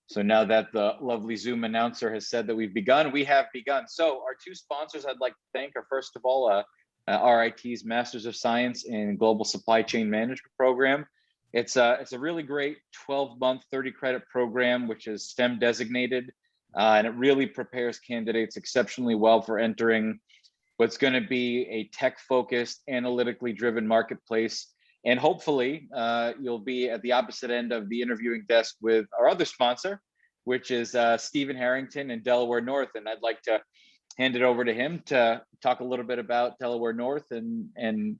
So now that the lovely Zoom announcer has said that we've begun, we have begun. So our two sponsors I'd like to thank are, first of all, RIT's Masters of Science in Global Supply Chain Management program. It's a really great 12-month, 30-credit program, which is STEM designated, and it really prepares candidates exceptionally well for entering what's going to be a tech-focused, analytically driven marketplace. And hopefully you'll be at the opposite end of the interviewing desk with our other sponsor, which is Stephen Harrington in Delaware North. And I'd like to hand it over to him to talk a little bit about Delaware North and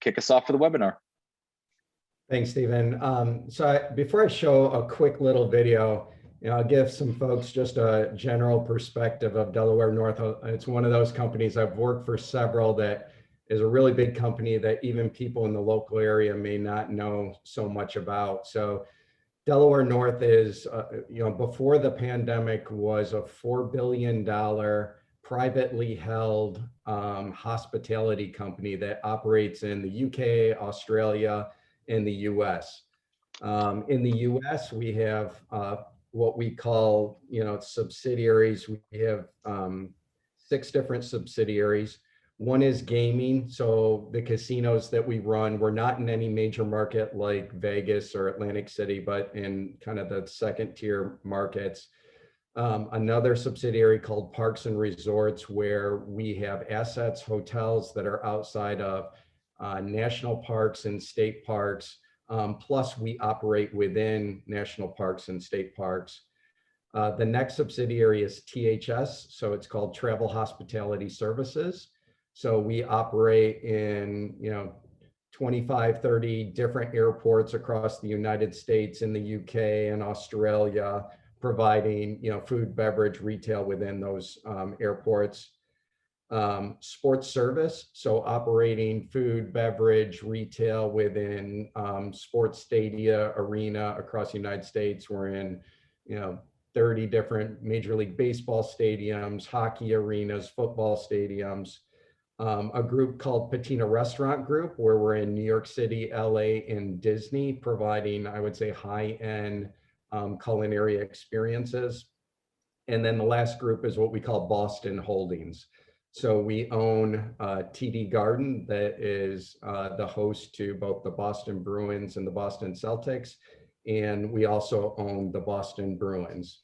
kick us off for the webinar. Thanks, Stephen. Before I show a quick little video, I'll give some folks just a general perspective of Delaware North. It's one of those companies I've worked for several that is a really big company that even people in the local area may not know so much about. So Delaware North is, before the pandemic, was a $4 billion privately held hospitality company that operates in the UK, Australia, and the US. In the US, we have what we call, subsidiaries. We have 6 different subsidiaries. One is gaming. So the casinos that we run, we're not in any major market like Vegas or Atlantic City, but in kind of the second tier markets. Another subsidiary called Parks and Resorts, where we have assets, hotels that are outside of national parks and state parks. Plus we operate within national parks and state parks. The next subsidiary is THS. So it's called Travel Hospitality Services. So we operate in, 25, 30 different airports across the United States, in the UK and Australia, providing, food, beverage, retail within those airports. Sports service, so operating food, beverage, retail within sports stadia, arena across the United States. We're in, 30 different Major League Baseball stadiums, hockey arenas, football stadiums. A group called Patina Restaurant Group, where we're in New York City, LA, and Disney, providing, I would say, high-end culinary experiences. And then the last group is what we call Boston Holdings. So we own TD Garden, that is the host to both the Boston Bruins and the Boston Celtics. And we also own the Boston Bruins.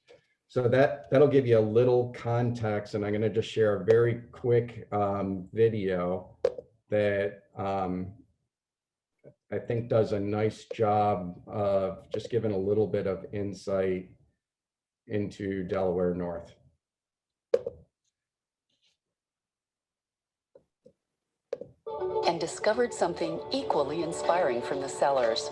So that'll give you a little context, and I'm going to just share a very quick video that I think does a nice job of just giving a little bit of insight into Delaware North. And discovered something equally inspiring from the sellers.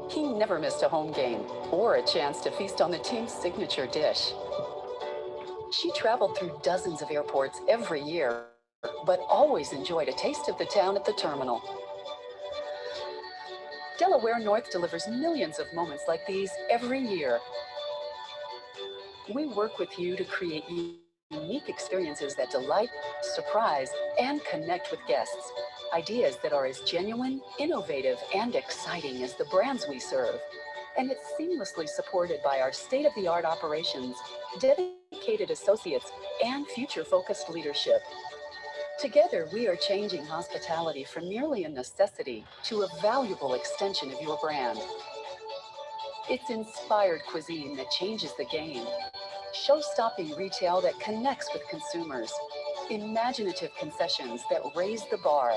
He never missed a home game or a chance to feast on the team's signature dish. She traveled through dozens of airports every year, but always enjoyed a taste of the town at the terminal. Delaware North delivers millions of moments like these every year. We work with you to create unique experiences that delight, surprise, and connect with guests. Ideas that are as genuine, innovative, and exciting as the brands we serve. And it's seamlessly supported by our state-of-the-art operations, dedicated associates, and future-focused leadership. Together, we are changing hospitality from merely a necessity to a valuable extension of your brand. It's inspired cuisine that changes the game. Show-stopping retail that connects with consumers. Imaginative concessions that raise the bar.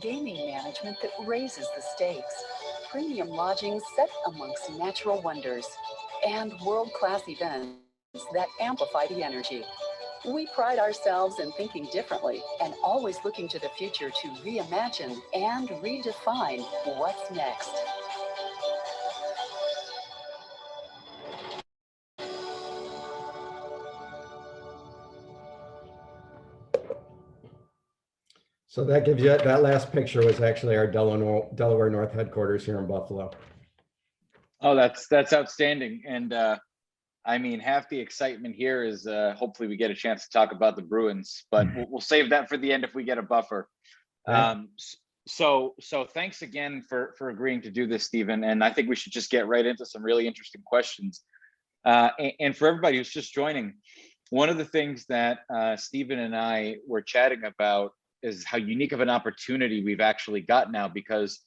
Gaming management that raises the stakes. Premium lodging set amongst natural wonders. And world-class events that amplify the energy. We pride ourselves in thinking differently and always looking to the future to reimagine and redefine what's next. So that gives you, that last picture was actually our Delaware North headquarters here in Buffalo. Oh, that's outstanding. And I mean, half the excitement here is hopefully we get a chance to talk about the Bruins, but we'll save that for the end if we get a buffer. Yeah. So thanks again for agreeing to do this, Stephen. And I think we should just get right into some really interesting questions. And for everybody who's just joining, one of the things that Stephen and I were chatting about is how unique of an opportunity we've actually got now, because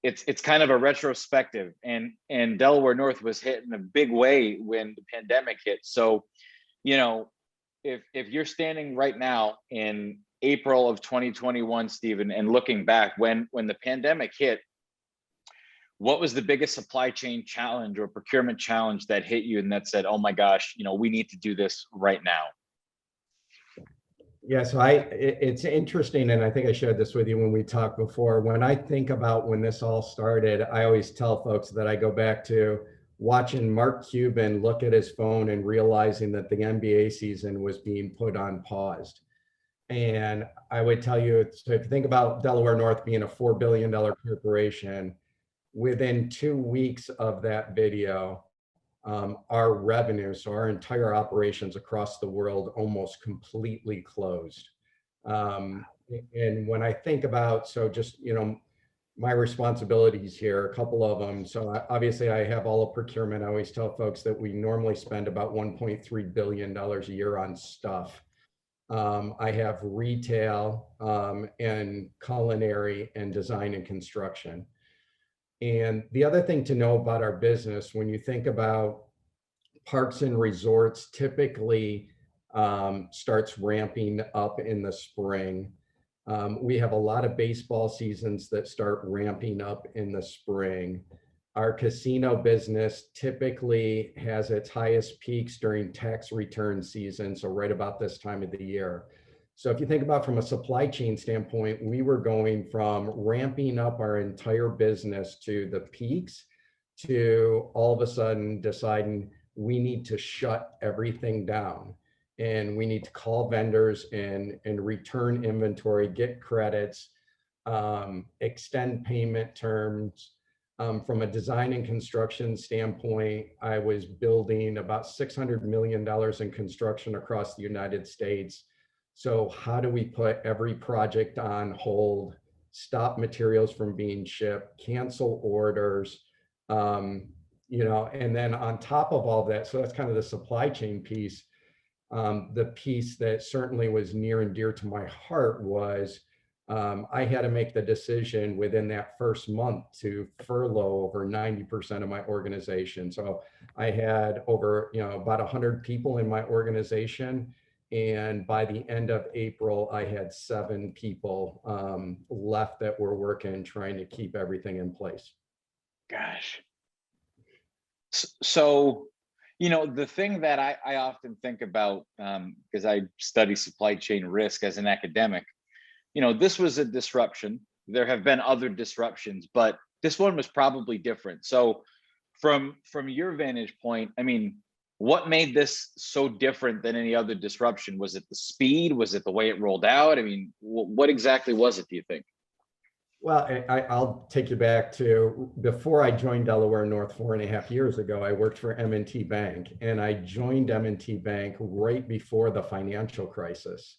it's kind of a retrospective, and Delaware North was hit in a big way when the pandemic hit. So, you know, if you're standing right now in April of 2021, Stephen, and looking back when the pandemic hit, what was the biggest supply chain challenge or procurement challenge that hit you and that said, oh my gosh, you know, we need to do this right now? Yeah, so it's interesting, and I think I shared this with you when we talked before. When I think about when this all started, I always tell folks that I go back to watching Mark Cuban look at his phone and realizing that the NBA season was being put on pause. And I would tell you, so if you think about Delaware North being a $4 billion corporation, within 2 weeks of that video, our revenue, so our entire operations across the world almost completely closed. And when I think about, so just, you know, my responsibilities here, a couple of them. So obviously I have all of procurement. I always tell folks that we normally spend about $1.3 billion a year on stuff. I have retail and culinary and design and construction. And the other thing to know about our business, when you think about parks and resorts, typically starts ramping up in the spring. We have a lot of baseball seasons that start ramping up in the spring. Our casino business typically has its highest peaks during tax return season, so right about this time of the year. So if you think about from a supply chain standpoint, we were going from ramping up our entire business to the peaks to all of a sudden deciding we need to shut everything down and we need to call vendors and return inventory, get credits, extend payment terms. From a design and construction standpoint, I was building about $600 million in construction across the United States. So how do we put every project on hold, stop materials from being shipped, cancel orders, you know, and then on top of all that, so that's kind of the supply chain piece. The piece that certainly was near and dear to my heart was I had to make the decision within that first month to furlough over 90% of my organization. So I had over, you know, about 100 people in my organization. And by the end of April, I had 7 people left that were working, trying to keep everything in place. Gosh. So, you know, the thing that I often think about, because I study supply chain risk as an academic, you know, this was a disruption. There have been other disruptions, but this one was probably different. So from your vantage point, I mean, what made this so different than any other disruption? Was it the speed? Was it the way it rolled out? I mean, what exactly was it, do you think? Well, I'll take you back to before I joined Delaware North 4.5 years ago. I worked for M&T Bank, and I joined M&T Bank right before the financial crisis.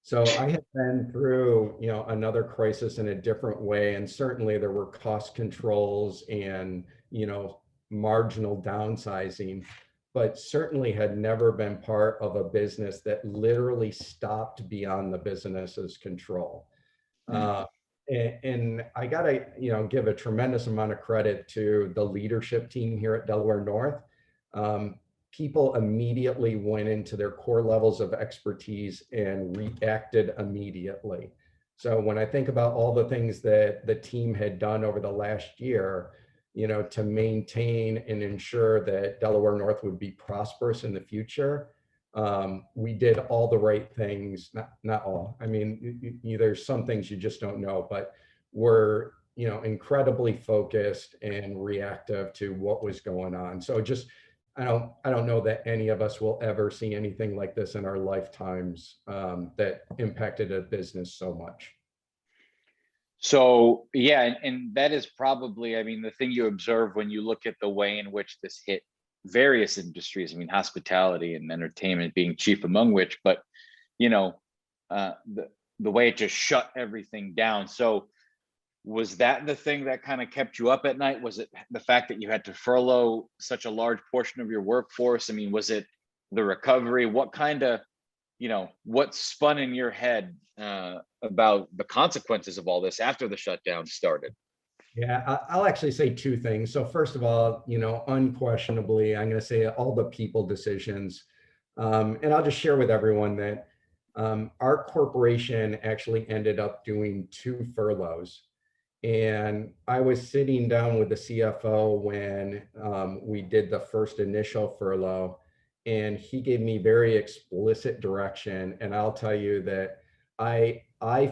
So I had been through, you know, another crisis in a different way, and certainly there were cost controls and, you know, marginal downsizing, but certainly had never been part of a business that literally stopped beyond the business's control. And I gotta, you know, give a tremendous amount of credit to the leadership team here at Delaware North. People immediately went into their core levels of expertise and reacted immediately. So when I think about all the things that the team had done over the last year, you know, to maintain and ensure that Delaware North would be prosperous in the future, we did all the right things. Not all. I mean, there's some things you just don't know, but we're, you know, incredibly focused and reactive to what was going on. So just, I don't know that any of us will ever see anything like this in our lifetimes that impacted a business so much. So yeah, and that is probably, I mean, the thing you observe when you look at the way in which this hit various industries. I mean, hospitality and entertainment being chief among which, but you know, the way it just shut everything down. So Was that the thing that kind of kept you up at night? Was it the fact that you had to furlough such a large portion of your workforce? I mean, was it the recovery? What kind of, what spun in your head about the consequences of all this after the shutdown started? Yeah, I'll actually say two things. So first of all, unquestionably, I'm going to say all the people decisions. And I'll just share with everyone that our corporation actually ended up doing 2 furloughs. And I was sitting down with the CFO when we did the first initial furlough, and he gave me very explicit direction. And I'll tell you that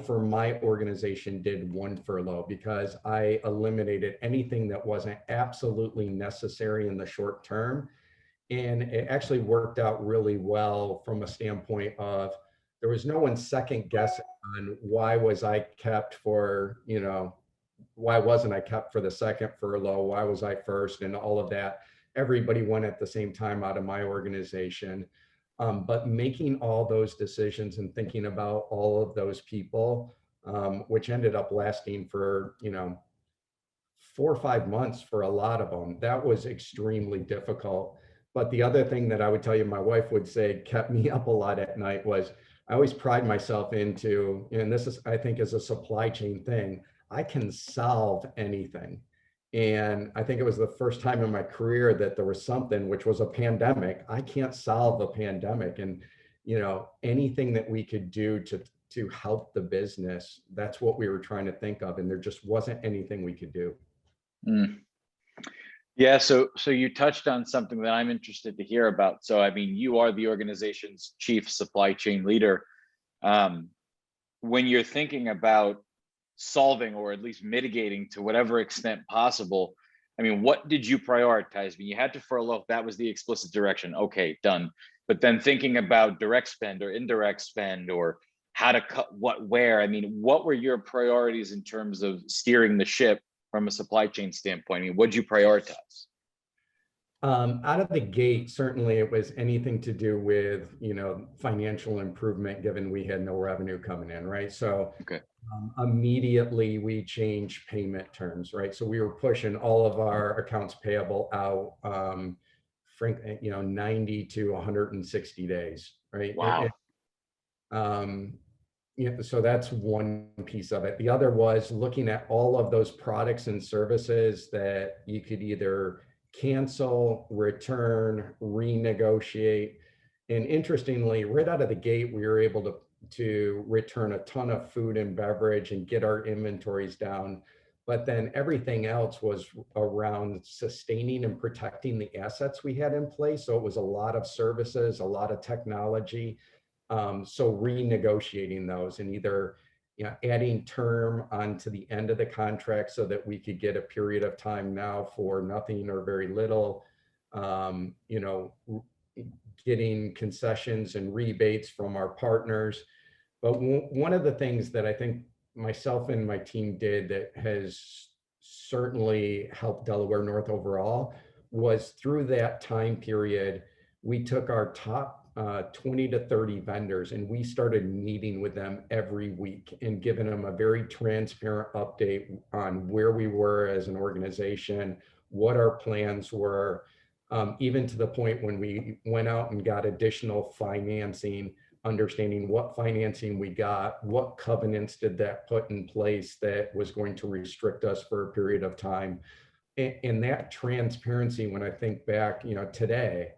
for my organization, did 1 furlough because I eliminated anything that wasn't absolutely necessary in the short term. And it actually worked out really well from a standpoint of there was no one second guessing on why was I kept for, why wasn't I kept for the second furlough? Why was I first? And all of that. Everybody went at the same time out of my organization. But making all those decisions and thinking about all of those people, which ended up lasting for, 4 or 5 months for a lot of them, that was extremely difficult. But the other thing that I would tell you, my wife would say kept me up a lot at night was I always pride myself into, and this is, I think, is a supply chain thing. I can solve anything. And I think it was the first time in my career that there was something, which was a pandemic. I can't solve a pandemic. And, anything that we could do to help the business, that's what we were trying to think of. And there just wasn't anything we could do. Mm. Yeah, so you touched on something that I'm interested to hear about. So, I mean, you are the organization's chief supply chain leader. When you're thinking about solving or at least mitigating to whatever extent possible, I mean, what did you prioritize? When you had to furlough, that was the explicit direction. Okay, done. But then thinking about direct spend or indirect spend or how to cut what where, I mean, what were your priorities in terms of steering the ship from a supply chain standpoint? I mean, what did you prioritize? Out of the gate, certainly it was anything to do with, financial improvement, given we had no revenue coming in, right? So Okay. Immediately we changed payment terms, right? So we were pushing all of our accounts payable out, 90 to 160 days, right? Wow. So that's one piece of it. The other was looking at all of those products and services that you could either cancel, return, renegotiate. And interestingly, right out of the gate, we were able to return a ton of food and beverage and get our inventories down. But then everything else was around sustaining and protecting the assets we had in place. So it was a lot of services, a lot of technology. So renegotiating those and either adding term onto the end of the contract so that we could get a period of time now for nothing or very little, getting concessions and rebates from our partners. But one of the things that I think myself and my team did that has certainly helped Delaware North overall was through that time period, we took our top 20 to 30 vendors and we started meeting with them every week and giving them a very transparent update on where we were as an organization, what our plans were, even to the point when we went out and got additional financing, understanding what financing we got, what covenants did that put in place that was going to restrict us for a period of time. And that transparency, when I think back, today,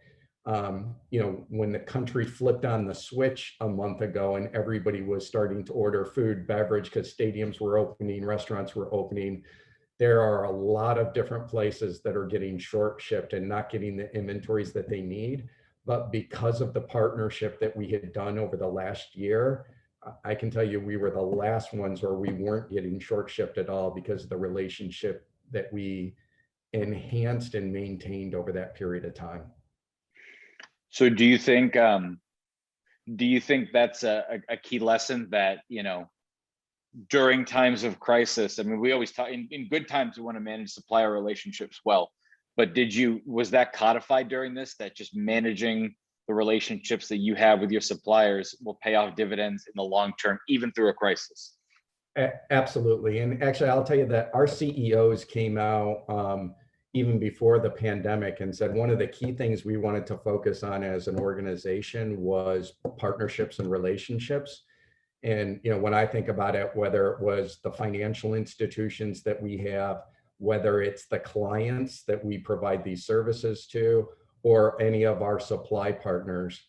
when the country flipped on the switch a month ago and everybody was starting to order food, beverage, because stadiums were opening, restaurants were opening, there are a lot of different places that are getting short shipped and not getting the inventories that they need. But because of the partnership that we had done over the last year, I can tell you we were the last ones where we weren't getting short shipped at all because of the relationship that we enhanced and maintained over that period of time. So do you think that's a key lesson that, during times of crisis, I mean, we always talk in good times, we want to manage supplier relationships well, but was that codified during this, that just managing the relationships that you have with your suppliers will pay off dividends in the long term, even through a crisis? Absolutely. And actually, I'll tell you that our CEOs came out even before the pandemic and said one of the key things we wanted to focus on as an organization was partnerships and relationships. And when I think about it, whether it was the financial institutions that we have, whether it's the clients that we provide these services to, or any of our supply partners,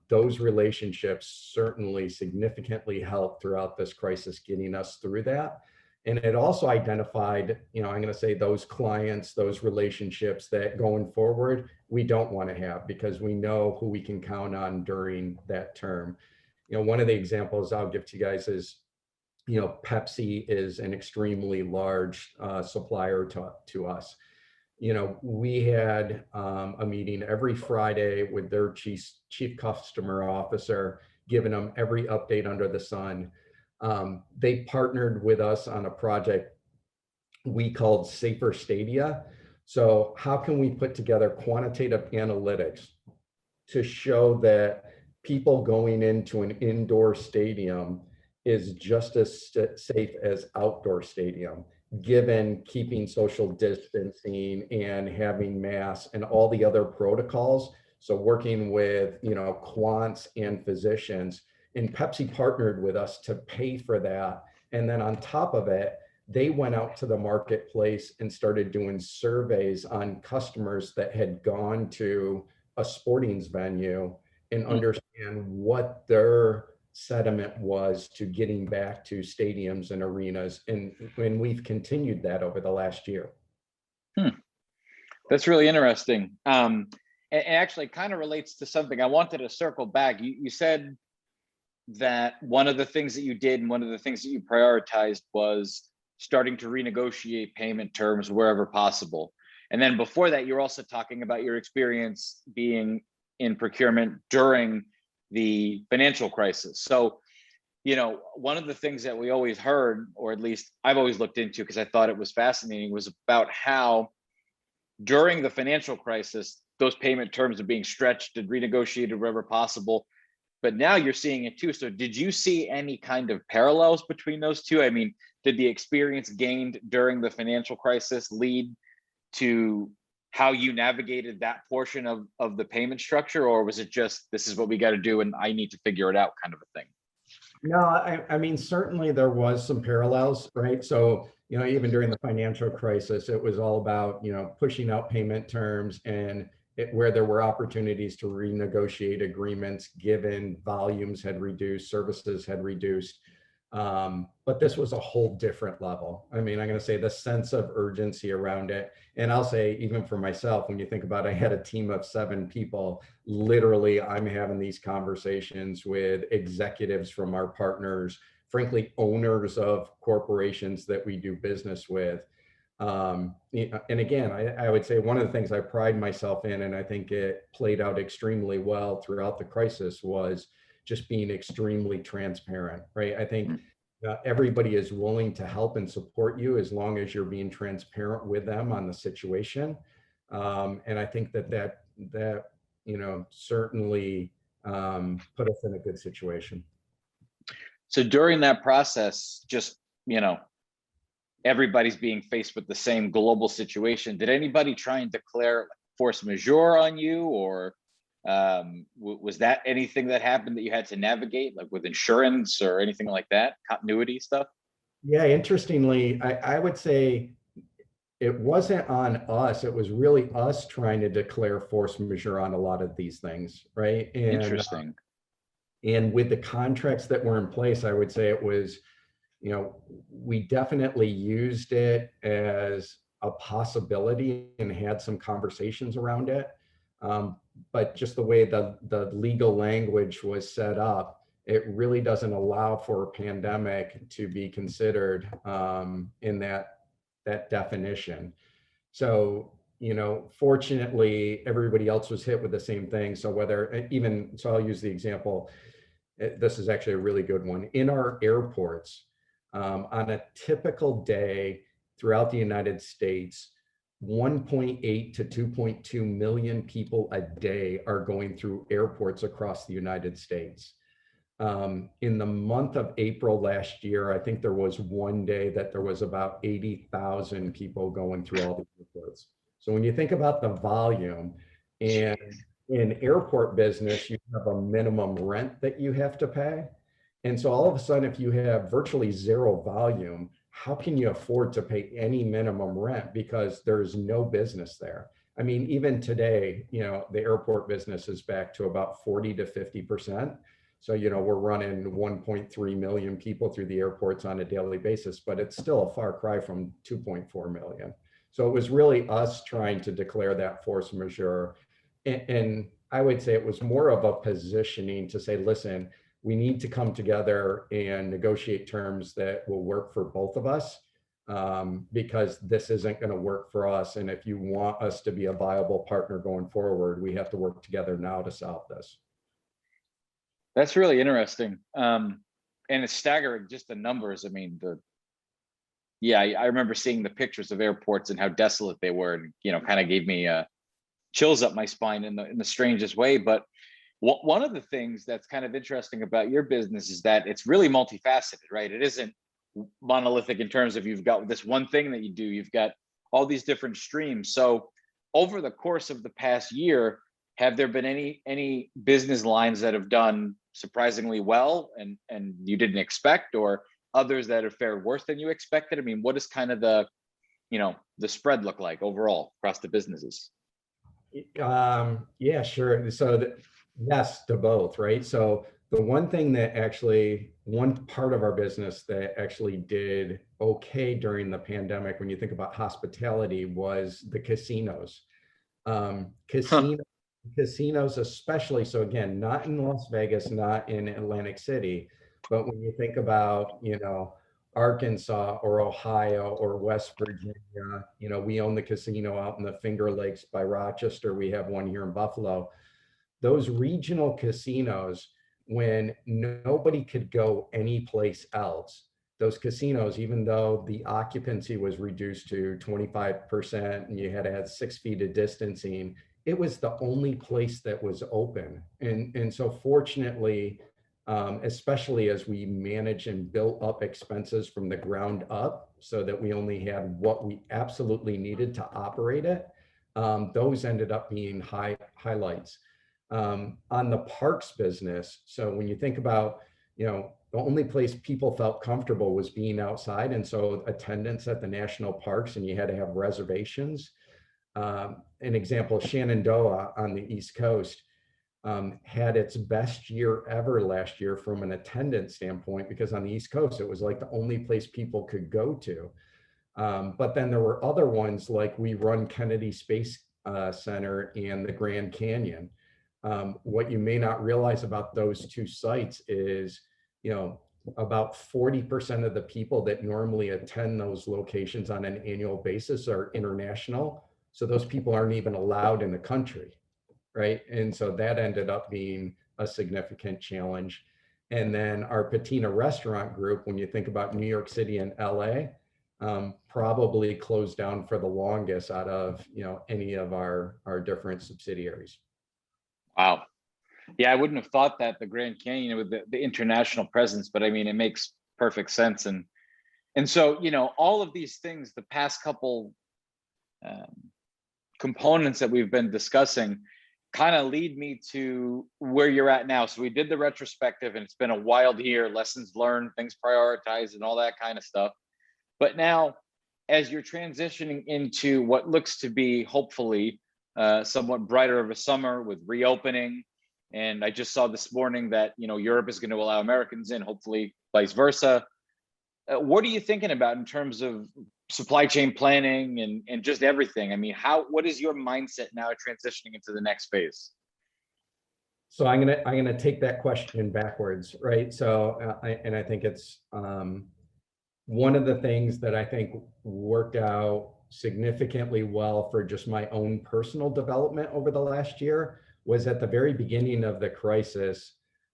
those relationships certainly significantly helped throughout this crisis, getting us through that. And it also identified, I'm going to say those clients, those relationships that going forward, we don't want to have, because we know who we can count on during that term. One of the examples I'll give to you guys is, Pepsi is an extremely large supplier to us. We had a meeting every Friday with their chief customer officer, giving them every update under the sun. They partnered with us on a project we called Safer Stadia. So how can we put together quantitative analytics to show that people going into an indoor stadium is just as safe as outdoor stadium, given keeping social distancing and having masks and all the other protocols. So working with, quants and physicians, and Pepsi partnered with us to pay for that. And then on top of it, they went out to the marketplace and started doing surveys on customers that had gone to a sporting venue and understand what their sentiment was to getting back to stadiums and arenas. And we've continued that over the last year. That's really interesting. And actually kind of relates to something I wanted to circle back. You said that one of the things that you did and one of the things that you prioritized was starting to renegotiate payment terms wherever possible. And then before that, you're also talking about your experience being in procurement during the financial crisis. So, one of the things that we always heard, or at least I've always looked into because I thought it was fascinating, was about how during the financial crisis, those payment terms are being stretched and renegotiated wherever possible. But now you're seeing it too. So did you see any kind of parallels between those two? I mean, did the experience gained during the financial crisis lead to how you navigated that portion of the payment structure? Or was it just, this is what we got to do and I need to figure it out kind of a thing? No, I mean, certainly there was some parallels, right? So, even during the financial crisis, it was all about, pushing out payment terms and where there were opportunities to renegotiate agreements, given volumes had reduced, services had reduced. But this was a whole different level. I mean, I'm going to say the sense of urgency around it. And I'll say, even for myself, when you think about it, I had a team of 7 people. Literally, I'm having these conversations with executives from our partners, frankly, owners of corporations that we do business with. And again, I would say one of the things I pride myself in, and I think it played out extremely well throughout the crisis, was just being extremely transparent, right? I think everybody is willing to help and support you as long as you're being transparent with them on the situation. And I think that certainly put us in a good situation. So during that process, just, everybody's being faced with the same global situation. Did anybody try and declare force majeure on you, or was that anything that happened that you had to navigate, like with insurance or anything like that, continuity stuff? Yeah, interestingly, I would say it wasn't on us. It was really us trying to declare force majeure on a lot of these things, right? And, interesting. And with the contracts that were in place, I would say it was, we definitely used it as a possibility and had some conversations around it. But just the way the legal language was set up, it really doesn't allow for a pandemic to be considered in that definition. So, fortunately, everybody else was hit with the same thing. So so I'll use the example. This is actually a really good one. In our airports, on a typical day throughout the United States, 1.8 to 2.2 million people a day are going through airports across the United States. In the month of April last year, I think there was one day that there was about 80,000 people going through all the airports. So when you think about the volume, and in airport business, you have a minimum rent that you have to pay. And so all of a sudden, if you have virtually zero volume, how can you afford to pay any minimum rent? Because there's no business there. I mean, even today, you know, the airport business is back to about 40 to 50%. So, you know, we're running 1.3 million people through the airports on a daily basis, but it's still a far cry from 2.4 million. So it was really us trying to declare that force majeure. And I would say it was more of a positioning to say, listen, we need to come together and negotiate terms that will work for both of us, because this isn't going to work for us. And if you want us to be a viable partner going forward, we have to work together now to solve this. That's really interesting. And it's staggering, just the numbers. I mean, I remember seeing the pictures of airports and how desolate they were, and, you know, kind of gave me chills up my spine in the strangest way. But one of the things that's kind of interesting about your business is that it's really multifaceted, right? It isn't monolithic in terms of you've got this one thing that you do, you've got all these different streams. So over the course of the past year, have there been any business lines that have done surprisingly well and you didn't expect, or others that have fared worse than you expected? I mean, what does kind of the spread look like overall across the businesses? Yeah, sure. So yes to both, right? So the one thing that actually, one part of our business that actually did okay during the pandemic, when you think about hospitality, was the casinos. Casinos especially, so again, not in Las Vegas, not in Atlantic City, but when you think about, you know, Arkansas or Ohio or West Virginia, you know, we own the casino out in the Finger Lakes by Rochester. We have one here in Buffalo. Those regional casinos, when nobody could go anyplace else, those casinos, even though the occupancy was reduced to 25% and you had to have 6 feet of distancing, it was the only place that was open. And so fortunately, especially as we manage and built up expenses from the ground up so that we only had what we absolutely needed to operate it, those ended up being highlights. On the parks business, so when you think about, you know, the only place people felt comfortable was being outside. And so attendance at the national parks, and you had to have reservations. An example, Shenandoah on the East Coast had its best year ever last year from an attendance standpoint, because on the East Coast, it was like the only place people could go to. But then there were other ones, like we run Kennedy Space Center and the Grand Canyon. What you may not realize about those two sites is, you know, about 40% of the people that normally attend those locations on an annual basis are international. So those people aren't even allowed in the country, right? And so that ended up being a significant challenge. And then our Patina restaurant group, when you think about New York City and LA, probably closed down for the longest out of, you know, any of our different subsidiaries. Wow. Yeah, I wouldn't have thought that the Grand Canyon with the international presence, but I mean, it makes perfect sense. And so, you know, all of these things, the past couple components that we've been discussing kind of lead me to where you're at now. So we did the retrospective and it's been a wild year, lessons learned, things prioritized and all that kind of stuff. But now, as you're transitioning into what looks to be hopefully somewhat brighter of a summer with reopening, and I just saw this morning that, you know, Europe is going to allow Americans in, hopefully vice versa. What are you thinking about in terms of supply chain planning and just everything? I mean, what is your mindset now transitioning into the next phase? So I'm gonna take that question backwards, right? So I think it's one of the things that I think worked out significantly well for just my own personal development over the last year was at the very beginning of the crisis.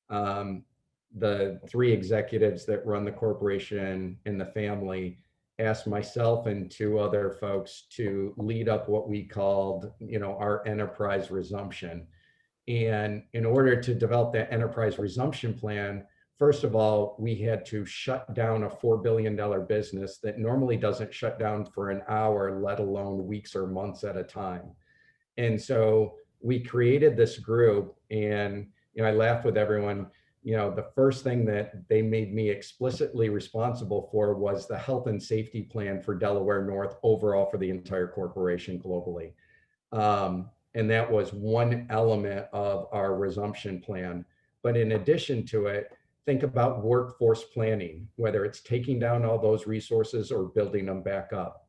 The three executives that run the corporation and the family asked myself and two other folks to lead up what we called, you know, our enterprise resumption. And in order to develop that enterprise resumption plan, first of all, we had to shut down a $4 billion business that normally doesn't shut down for an hour, let alone weeks or months at a time. And so we created this group, and I laugh with everyone. The first thing that they made me explicitly responsible for was the health and safety plan for Delaware North overall for the entire corporation globally. And that was one element of our resumption plan. But in addition to it, think about workforce planning, whether it's taking down all those resources or building them back up.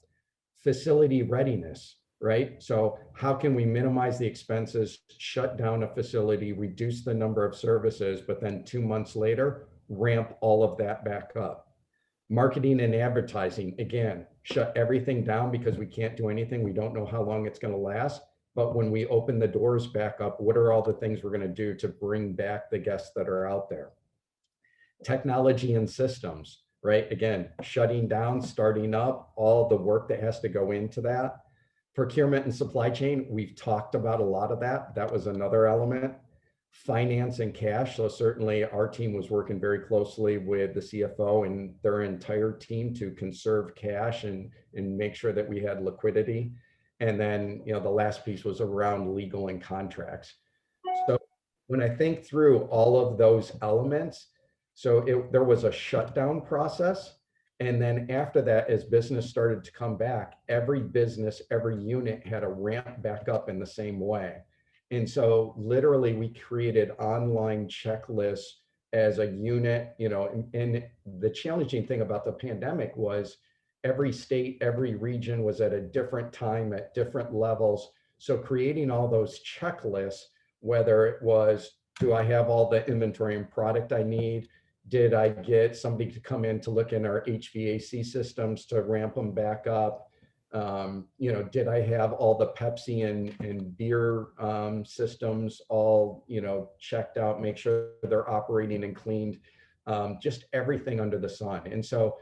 Facility readiness, right? So how can we minimize the expenses, shut down a facility, reduce the number of services, but then 2 months later, ramp all of that back up? Marketing and advertising, again, shut everything down because we can't do anything. We don't know how long it's going to last. But when we open the doors back up, what are all the things we're going to do to bring back the guests that are out there? Technology and systems, right? Again, shutting down, starting up, all the work that has to go into that. Procurement and supply chain, we've talked about a lot of that. That was another element. Finance and cash. So certainly our team was working very closely with the CFO and their entire team to conserve cash and make sure that we had liquidity. And then, the last piece was around legal and contracts. So when I think through all of those elements, there was a shutdown process. And then after that, as business started to come back, every business, every unit had to ramp back up in the same way. And so literally we created online checklists as a unit, and the challenging thing about the pandemic was every state, every region was at a different time at different levels. So creating all those checklists, whether it was, do I have all the inventory and product I need? Did I get somebody to come in to look in our HVAC systems to ramp them back up? Did I have all the Pepsi and beer systems all, checked out, make sure they're operating and cleaned, just everything under the sun. And so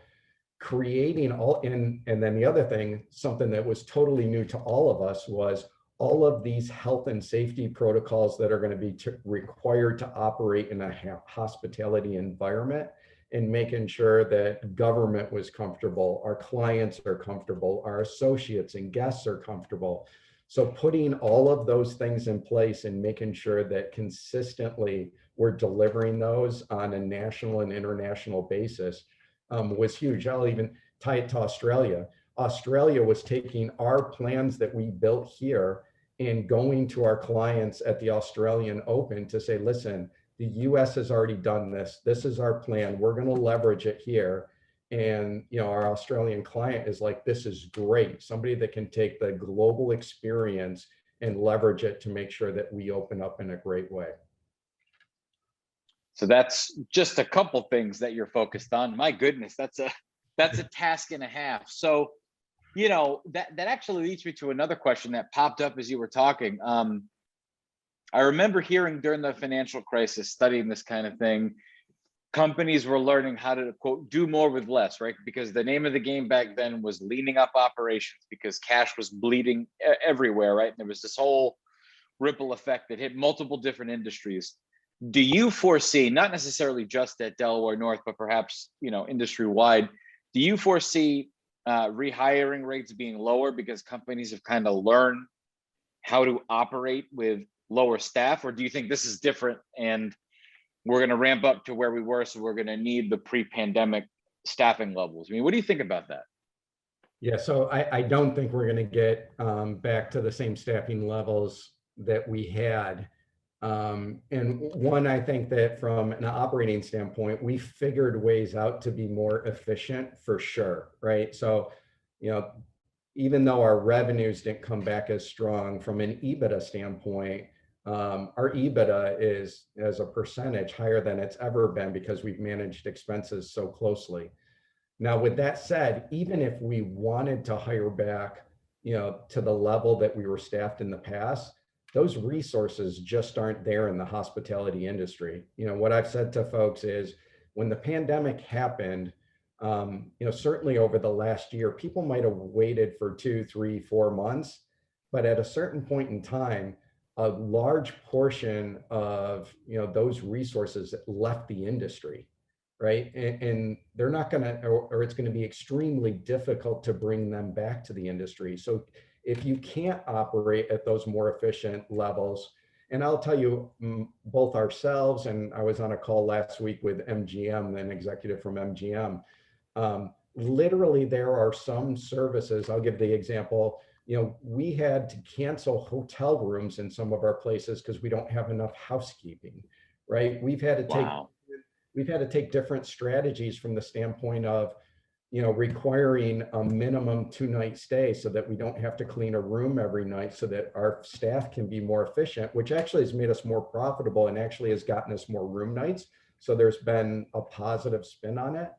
creating and then the other thing, something that was totally new to all of us was all of these health and safety protocols that are going to be required to operate in a hospitality environment, and making sure that government was comfortable, our clients are comfortable, our associates and guests are comfortable. So putting all of those things in place and making sure that consistently we're delivering those on a national and international basis was huge. I'll even tie it to Australia. Australia was taking our plans that we built here and going to our clients at the Australian Open to say, listen, the US has already done this. This is our plan. We're going to leverage it here. And our Australian client is like, this is great. Somebody that can take the global experience and leverage it to make sure that we open up in a great way. So that's just a couple things that you're focused on. My goodness, that's a task and a half. So, that actually leads me to another question that popped up as you were talking. I remember hearing during the financial crisis, studying this kind of thing, companies were learning how to, quote, do more with less, right? Because the name of the game back then was leaning up operations because cash was bleeding everywhere, right? And there was this whole ripple effect that hit multiple different industries. Do you foresee, not necessarily just at Delaware North, but perhaps, industry-wide, do you foresee rehiring rates being lower because companies have kind of learned how to operate with lower staff? Or do you think this is different and we're going to ramp up to where we were, so we're going to need the pre-pandemic staffing levels? I mean, what do you think about that? Yeah, so I don't think we're going to get back to the same staffing levels that we had. And one, I think that from an operating standpoint, we figured ways out to be more efficient for sure, right? So, even though our revenues didn't come back as strong from an EBITDA standpoint, our EBITDA is, as a percentage, higher than it's ever been because we've managed expenses so closely. Now, with that said, even if we wanted to hire back, to the level that we were staffed in the past, those resources just aren't there in the hospitality industry. What I've said to folks is when the pandemic happened, certainly over the last year, people might have waited for 2, 3, 4 months, but at a certain point in time, a large portion of those resources left the industry. right? And they're not gonna, or it's gonna be extremely difficult to bring them back to the industry. So if you can't operate at those more efficient levels, and I'll tell you, both ourselves, and I was on a call last week with MGM, an executive from MGM. Literally, there are some services, I'll give the example, we had to cancel hotel rooms in some of our places because we don't have enough housekeeping, right? Wow. We've had to take different strategies from the standpoint of, requiring a minimum 2-night stay so that we don't have to clean a room every night so that our staff can be more efficient, which actually has made us more profitable and actually has gotten us more room nights. So there's been a positive spin on it.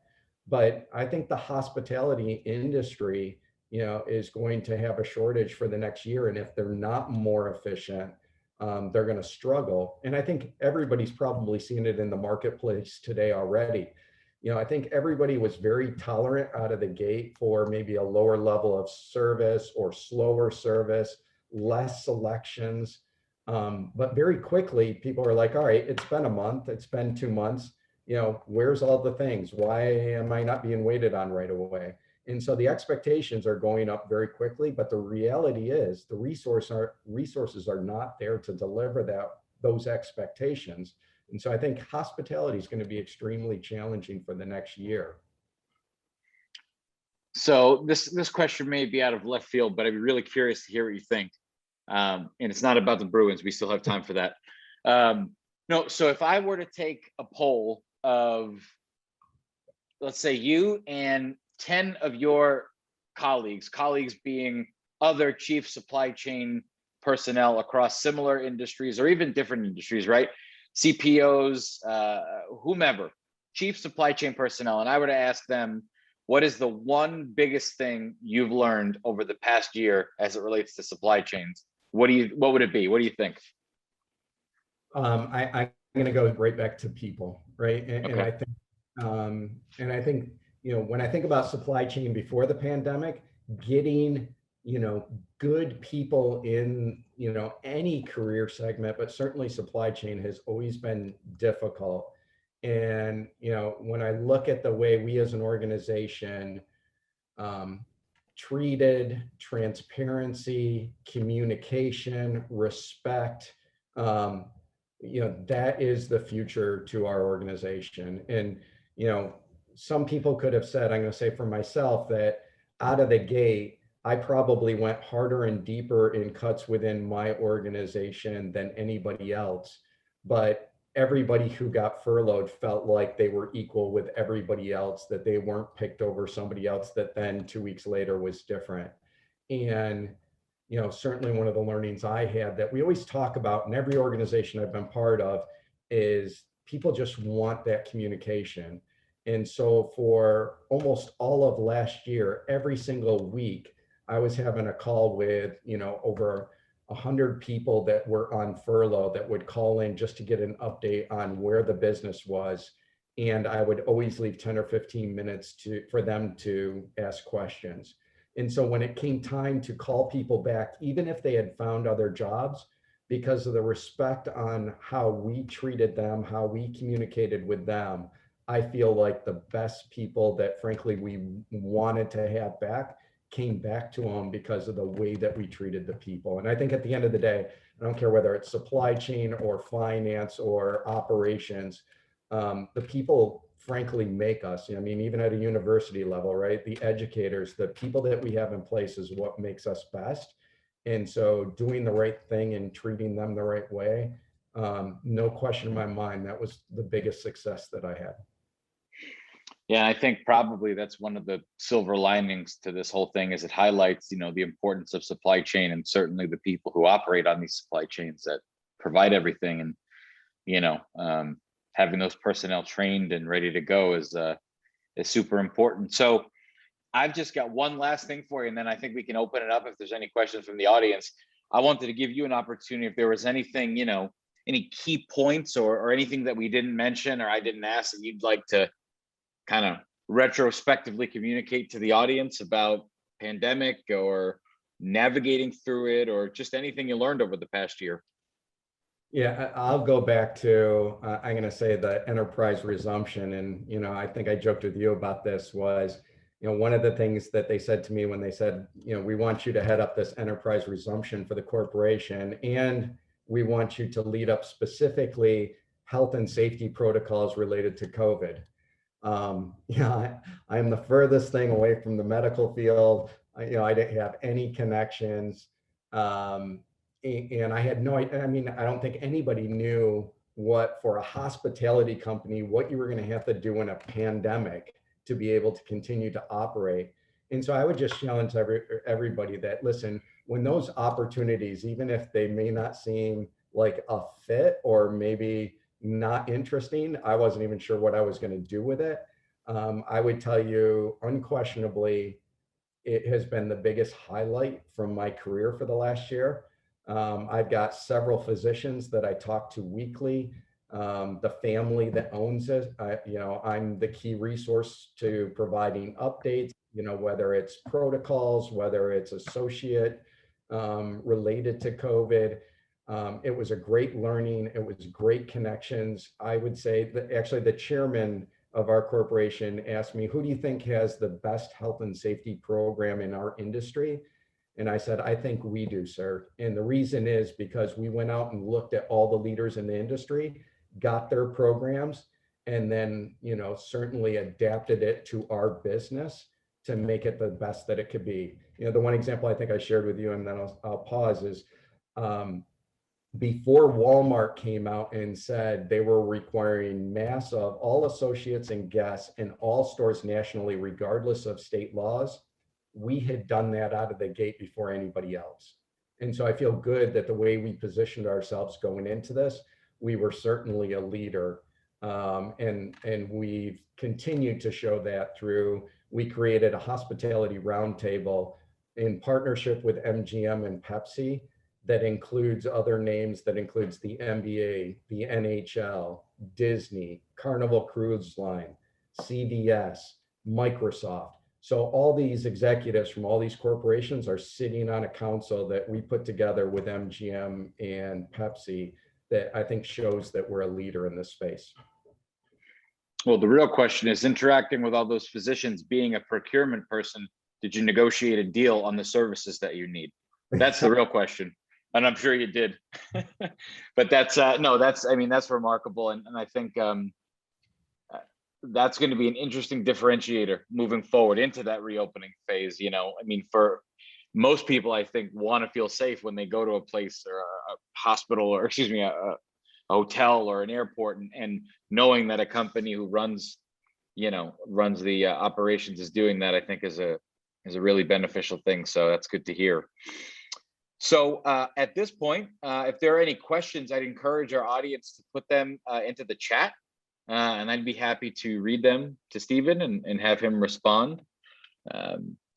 But I think the hospitality industry, is going to have a shortage for the next year. And if they're not more efficient, they're going to struggle. And I think everybody's probably seen it in the marketplace today already. I think everybody was very tolerant out of the gate for maybe a lower level of service or slower service, less selections. But very quickly, people are like, all right, it's been a month, it's been 2 months, where's all the things? Why am I not being waited on right away? And so the expectations are going up very quickly, but the reality is the resources are not there to deliver those expectations. And so I think hospitality is going to be extremely challenging for the next year. So this question may be out of left field, but I'd be really curious to hear what you think. And it's not about the Bruins. We still have time for that. No, so if I were to take a poll of, let's say, you and 10 of your colleagues being other chief supply chain personnel across similar industries or even different industries, right? CPOs, whomever, chief supply chain personnel, and I were to ask them, what is the one biggest thing you've learned over the past year as it relates to supply chains? What would it be? What do you think? I'm going to go right back to people, right? Okay. And I think, when I think about supply chain before the pandemic, getting, good people in, any career segment, but certainly supply chain has always been difficult. And, when I look at the way we as an organization treated transparency, communication, respect, that is the future to our organization. And, some people could have said, I'm going to say for myself, that out of the gate, I probably went harder and deeper in cuts within my organization than anybody else. But everybody who got furloughed felt like they were equal with everybody else, that they weren't picked over somebody else that then 2 weeks later was different. And, certainly one of the learnings I had that we always talk about in every organization I've been part of is people just want that communication. And so for almost all of last year, every single week, I was having a call with, over 100 people that were on furlough that would call in just to get an update on where the business was. And I would always leave 10 or 15 minutes for them to ask questions. And so when it came time to call people back, even if they had found other jobs, because of the respect on how we treated them, how we communicated with them, I feel like the best people that frankly we wanted to have back came back to them because of the way that we treated the people. And I think at the end of the day, I don't care whether it's supply chain or finance or operations, the people frankly make us. I mean, even at a university level, right? The educators, the people that we have in place is what makes us best. And so doing the right thing and treating them the right way, no question in my mind, that was the biggest success that I had. Yeah, I think probably that's one of the silver linings to this whole thing is it highlights, the importance of supply chain and certainly the people who operate on these supply chains that provide everything. And, having those personnel trained and ready to go is super important. So I've just got one last thing for you, and then I think we can open it up if there's any questions from the audience. I wanted to give you an opportunity if there was anything, any key points or anything that we didn't mention or I didn't ask that you'd like to kind of retrospectively communicate to the audience about pandemic or navigating through it or just anything you learned over the past year. Yeah, I'll go back to, I'm going to say the enterprise resumption. And, I think I joked with you about this was, one of the things that they said to me when they said, we want you to head up this enterprise resumption for the corporation, and we want you to lead up specifically health and safety protocols related to COVID. I am the furthest thing away from the medical field. I didn't have any connections. And I had no idea. I mean, I don't think anybody knew what, for a hospitality company, what you were going to have to do in a pandemic to be able to continue to operate. And so I would just challenge everybody that, listen, when those opportunities, even if they may not seem like a fit or maybe not interesting, I wasn't even sure what I was going to do with it. I would tell you unquestionably, it has been the biggest highlight from my career for the last year. I've got several physicians that I talk to weekly. The family that owns it, I'm the key resource to providing updates, whether it's protocols, whether it's associate related to COVID. It was a great learning. It was great connections. I would say that actually the chairman of our corporation asked me, who do you think has the best health and safety program in our industry? And I said, I think we do, sir. And the reason is because we went out and looked at all the leaders in the industry, got their programs, and then, certainly adapted it to our business to make it the best that it could be. The one example I think I shared with you, and then I'll pause, is before Walmart came out and said they were requiring masks of all associates and guests in all stores nationally, regardless of state laws, we had done that out of the gate before anybody else. And so I feel good that the way we positioned ourselves going into this, we were certainly a leader. And we've continued to show that through, we created a hospitality roundtable in partnership with MGM and Pepsi that includes other names, that includes the NBA, the NHL, Disney, Carnival Cruise Line, CVS, Microsoft. So all these executives from all these corporations are sitting on a council that we put together with MGM and Pepsi that I think shows that we're a leader in this space. Well, the real question is, interacting with all those physicians, being a procurement person, did you negotiate a deal on the services that you need? That's the real question. And I'm sure you did. But that's that's remarkable. And I think that's going to be an interesting differentiator moving forward into that reopening phase. For most people, I think, want to feel safe when they go to a place or a hospital, or a hotel or an airport, and knowing that a company who runs the operations is doing that, I think is a really beneficial thing. So that's good to hear. So at this point, if there are any questions, I'd encourage our audience to put them into the chat, and I'd be happy to read them to Stephen and have him respond.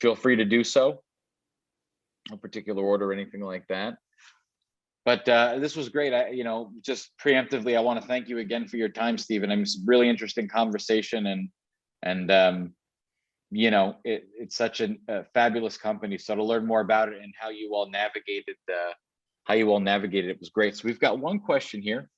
Feel free to do so, no particular order or anything like that. But this was great. Just preemptively, I want to thank you again for your time, Stephen. It's a really interesting conversation, and it's such a fabulous company. So to learn more about it and how you all navigated it was great. So we've got one question here.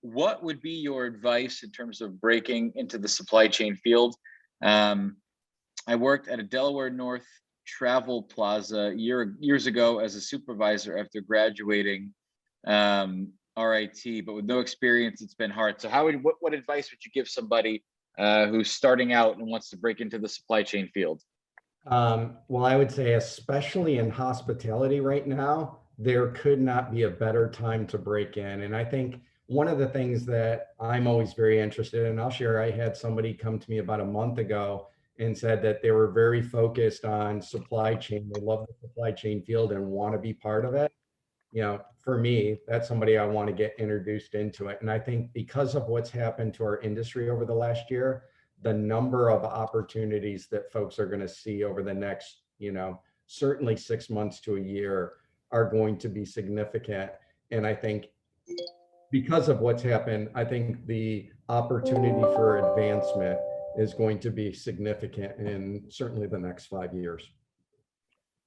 What would be your advice in terms of breaking into the supply chain field? I worked at a Delaware North travel plaza years ago as a supervisor after graduating RIT, but with no experience, it's been hard. So what advice would you give somebody who's starting out and wants to break into the supply chain field? Well, I would say, especially in hospitality right now, there could not be a better time to break in. And I think one of the things that I'm always very interested in, I'll share, I had somebody come to me about a month ago and said that they were very focused on supply chain. They love the supply chain field and want to be part of it. For me, that's somebody I want to get introduced into it. And I think because of what's happened to our industry over the last year, the number of opportunities that folks are going to see over the next, certainly 6 months to a year are going to be significant. And I think because of what's happened, I think the opportunity for advancement is going to be significant in certainly the next 5 years.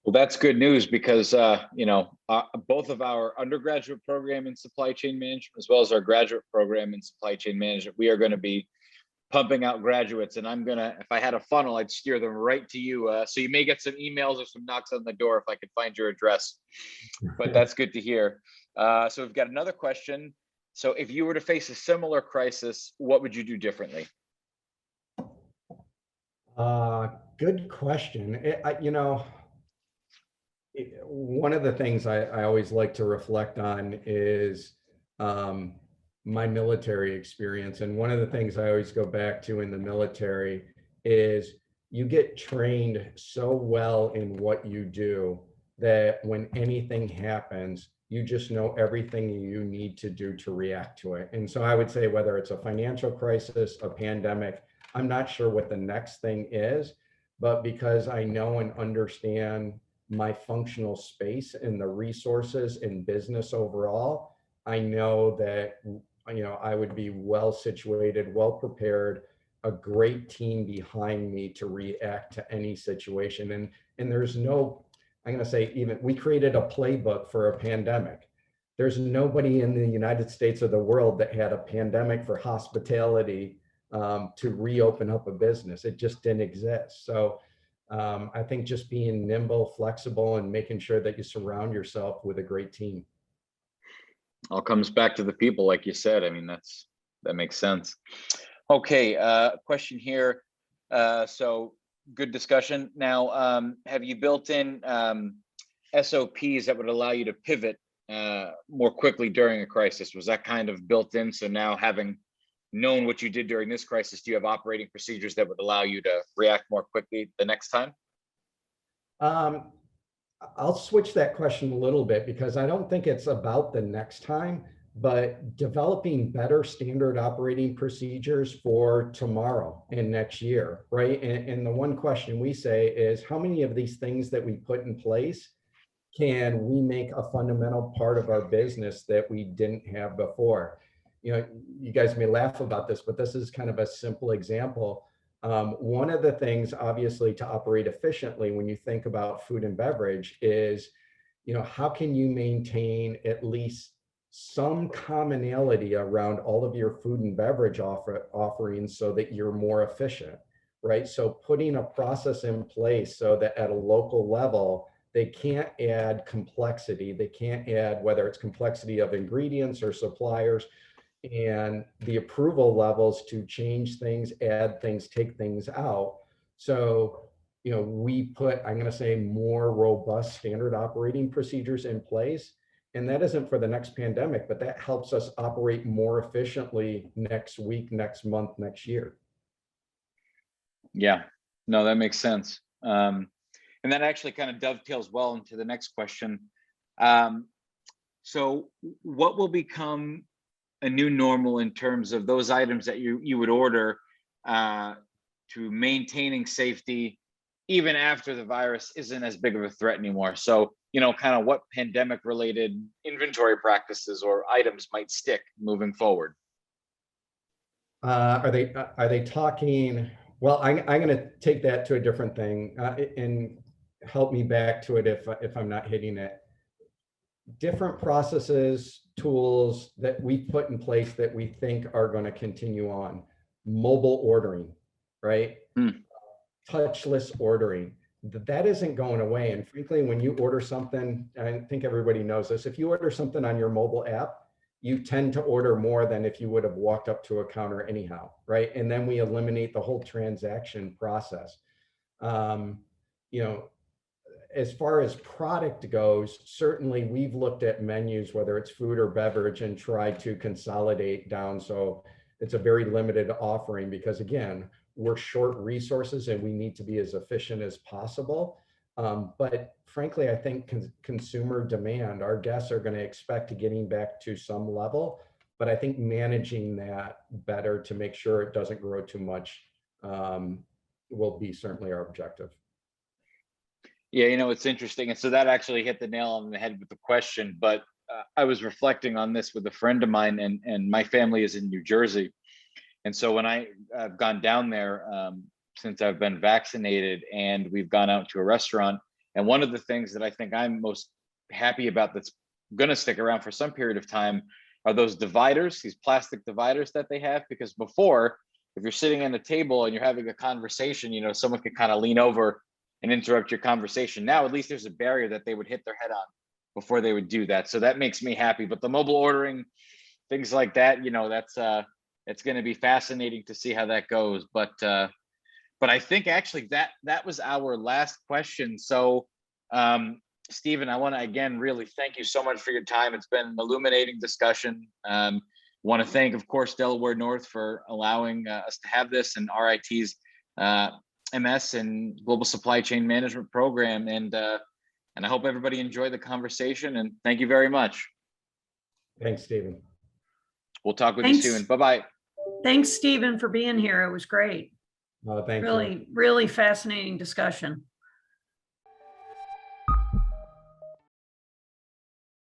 Well, that's good news because, both of our undergraduate program in supply chain management, as well as our graduate program in supply chain management, we are going to be pumping out graduates. And if I had a funnel, I'd steer them right to you. So you may get some emails or some knocks on the door if I could find your address, but that's good to hear. So we've got another question. So if you were to face a similar crisis, what would you do differently? Good question. One of the things I always like to reflect on is my military experience. And one of the things I always go back to in the military is you get trained so well in what you do that when anything happens, you just know everything you need to do to react to it. And so I would say whether it's a financial crisis, a pandemic, I'm not sure what the next thing is, but because I know and understand my functional space and the resources in business overall, I know that I would be well situated, well prepared, a great team behind me to react to any situation. And there's no, I'm going to say, even we created a playbook for a pandemic. There's nobody in the United States or the world that had a pandemic for hospitality to reopen up a business. It just didn't exist. So I think just being nimble, flexible, and making sure that you surround yourself with a great team. All comes back to the people, like you said. I mean, that makes sense. Okay, question here. So good discussion. Now, have you built in SOPs that would allow you to pivot more quickly during a crisis? Was that kind of built in? So now, having known what you did during this crisis, do you have operating procedures that would allow you to react more quickly the next time? I'll switch that question a little bit because I don't think it's about the next time, but developing better standard operating procedures for tomorrow and next year, right? And the one question we say is, how many of these things that we put in place can we make a fundamental part of our business that we didn't have before? You guys may laugh about this, but this is kind of a simple example. One of the things, obviously, to operate efficiently when you think about food and beverage is, how can you maintain at least some commonality around all of your food and beverage offerings so that you're more efficient, right? So putting a process in place so that at a local level, they can't add complexity. They can't add, whether it's complexity of ingredients or suppliers, and the approval levels to change things, add things, take things out. So, we put, I'm going to say, more robust standard operating procedures in place. And that isn't for the next pandemic, but that helps us operate more efficiently next week, next month, next year. Yeah, no, that makes sense. And that actually kind of dovetails well into the next question. So what will become a new normal in terms of those items that you would order to maintaining safety even after the virus isn't as big of a threat anymore? So, kind of what pandemic related inventory practices or items might stick moving forward? Are they talking? Well, I'm going to take that to a different thing and help me back to it if I'm not hitting it. Different processes, tools that we put in place that we think are going to continue on. Mobile ordering, right? Touchless ordering. That isn't going away. And frankly, when you order something, I think everybody knows this, if you order something on your mobile app, you tend to order more than if you would have walked up to a counter anyhow, right? And then we eliminate the whole transaction process. As far as product goes, certainly we've looked at menus, whether it's food or beverage, and tried to consolidate down. So it's a very limited offering because, again, we're short resources and we need to be as efficient as possible. But frankly, I think consumer demand, our guests are going to expect getting back to some level, but I think managing that better to make sure it doesn't grow too much will be certainly our objective. Yeah, it's interesting. And so that actually hit the nail on the head with the question, but I was reflecting on this with a friend of mine, and my family is in New Jersey. And so when I've gone down there since I've been vaccinated and we've gone out to a restaurant, And one of the things that I think I'm most happy about that's going to stick around for some period of time are those dividers, these plastic dividers that they have. Because before, if you're sitting at a table and you're having a conversation, you know, someone could kind of lean over and interrupt your conversation. Now, at least there's a barrier that they would hit their head on before they would do that. So that makes me happy. But the mobile ordering, things like that, you know, that's it's going to be fascinating to see how that goes. But I think actually that was our last question. So Stephen, I want to again really thank you so much for your time. It's been an illuminating discussion. Want to thank, of course, Delaware North for allowing us to have this, and RIT's MS and Global Supply Chain Management Program. And I hope everybody enjoyed the conversation, and thank you very much. Thanks, Stephen. We'll talk with you soon. Bye-bye. Thanks, Stephen, for being here. It was great. Thank you. Really fascinating discussion.